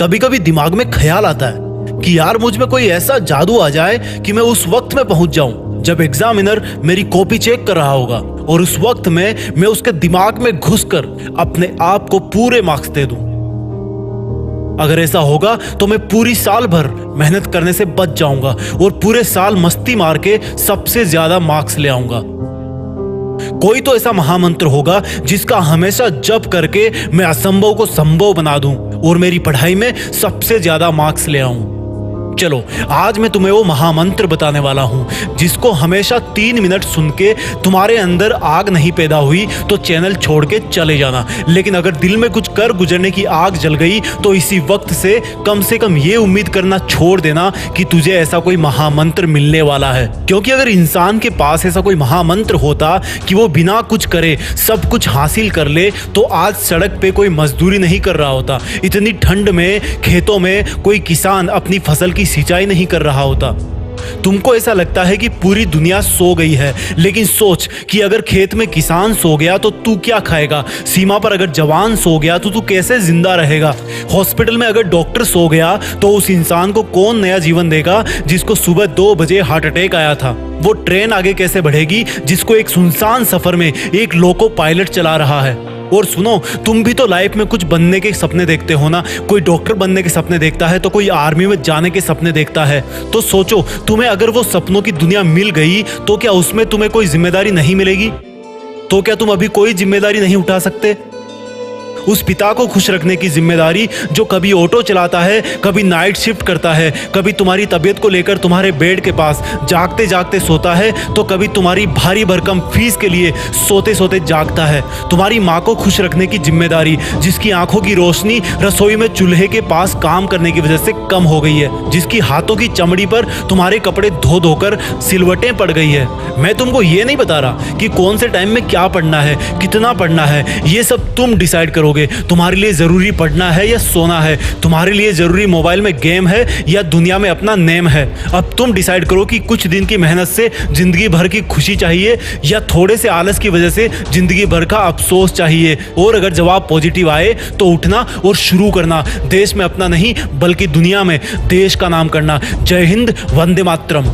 कभी कभी दिमाग में ख्याल आता है कि यार मुझ में कोई ऐसा जादू आ जाए कि मैं उस वक्त में पहुंच जाऊं जब एग्जामिनर मेरी कॉपी चेक कर रहा होगा, और उस वक्त में मैं उसके दिमाग में घुसकर अपने आप को पूरे मार्क्स दे दूं। अगर ऐसा होगा तो मैं पूरी साल भर मेहनत करने से बच जाऊंगा और पूरे साल मस्ती मार के सबसे ज्यादा मार्क्स ले आऊंगा। कोई तो ऐसा महामंत्र होगा जिसका हमेशा जप करके मैं असंभव को संभव बना दूं और मेरी पढ़ाई में सबसे ज्यादा मार्क्स ले आऊं। चलो आज मैं तुम्हें वो महामंत्र बताने वाला हूं जिसको हमेशा 3 मिनट सुन के तुम्हारे अंदर आग नहीं पैदा हुई तो चैनल छोड़ के चले जाना, लेकिन अगर दिल में कुछ कर गुजरने की आग जल गई तो इसी वक्त से कम ये उम्मीद करना छोड़ देना कि तुझे ऐसा कोई महामंत्र मिलने वाला है। क्योंकि अगर इंसान के पास ऐसा कोई महामंत्र होता कि वो बिना कुछ करे सब कुछ हासिल कर ले तो आज सड़क पे कोई मजदूरी नहीं कर रहा होता, इतनी ठंड में खेतों में कोई किसान अपनी फसल की सिंचाई नहीं कर रहा होता। तुमको ऐसा लगता है कि पूरी दुनिया सो गई है, लेकिन सोच कि अगर खेत में किसान सो गया तो तू क्या खाएगा? सीमा पर अगर जवान सो गया तो तू कैसे जिंदा रहेगा? हॉस्पिटल में अगर डॉक्टर सो गया तो उस इंसान को कौन नया जीवन देगा जिसको सुबह 2 बजे हार्ट अटैक आया था? वो ट्रेन आगे कैसे बढ़ेगी जिसको एक सुनसान सफर में एक लोको पायलट चला रहा है? और सुनो, तुम भी तो लाइफ में कुछ बनने के सपने देखते हो ना। कोई डॉक्टर बनने के सपने देखता है तो कोई आर्मी में जाने के सपने देखता है। तो सोचो, तुम्हें अगर वो सपनों की दुनिया मिल गई तो क्या उसमें तुम्हें कोई जिम्मेदारी नहीं मिलेगी? तो क्या तुम अभी कोई जिम्मेदारी नहीं उठा सकते? उस पिता को खुश रखने की जिम्मेदारी जो कभी ऑटो चलाता है, कभी नाइट शिफ्ट करता है, कभी तुम्हारी तबीयत को लेकर तुम्हारे बेड के पास जागते जागते सोता है, तो कभी तुम्हारी भारी भरकम फीस के लिए सोते सोते जागता है। तुम्हारी माँ को खुश रखने की जिम्मेदारी जिसकी आंखों की रोशनी रसोई में चूल्हे के पास काम करने की वजह से कम हो गई है, जिसकी हाथों की चमड़ी पर तुम्हारे कपड़े धो धोकर सिलवटें पड़ गई है। मैं तुमको ये नहीं बता रहा कि कौन से टाइम में क्या पढ़ना है, कितना पढ़ना है, ये सब तुम डिसाइड करोगे। तुम्हारे लिए जरूरी पढ़ना है या सोना है, तुम्हारे लिए जरूरी मोबाइल में गेम है या दुनिया में अपना नेम है। अब तुम डिसाइड करो कि कुछ दिन की मेहनत से जिंदगी भर की खुशी चाहिए या थोड़े से आलस की वजह से जिंदगी भर का अफसोस चाहिए। और अगर जवाब पॉजिटिव आए तो उठना और शुरू करना, देश में अपना नहीं बल्कि दुनिया में देश का नाम करना। जय हिंद, वंदे मातरम।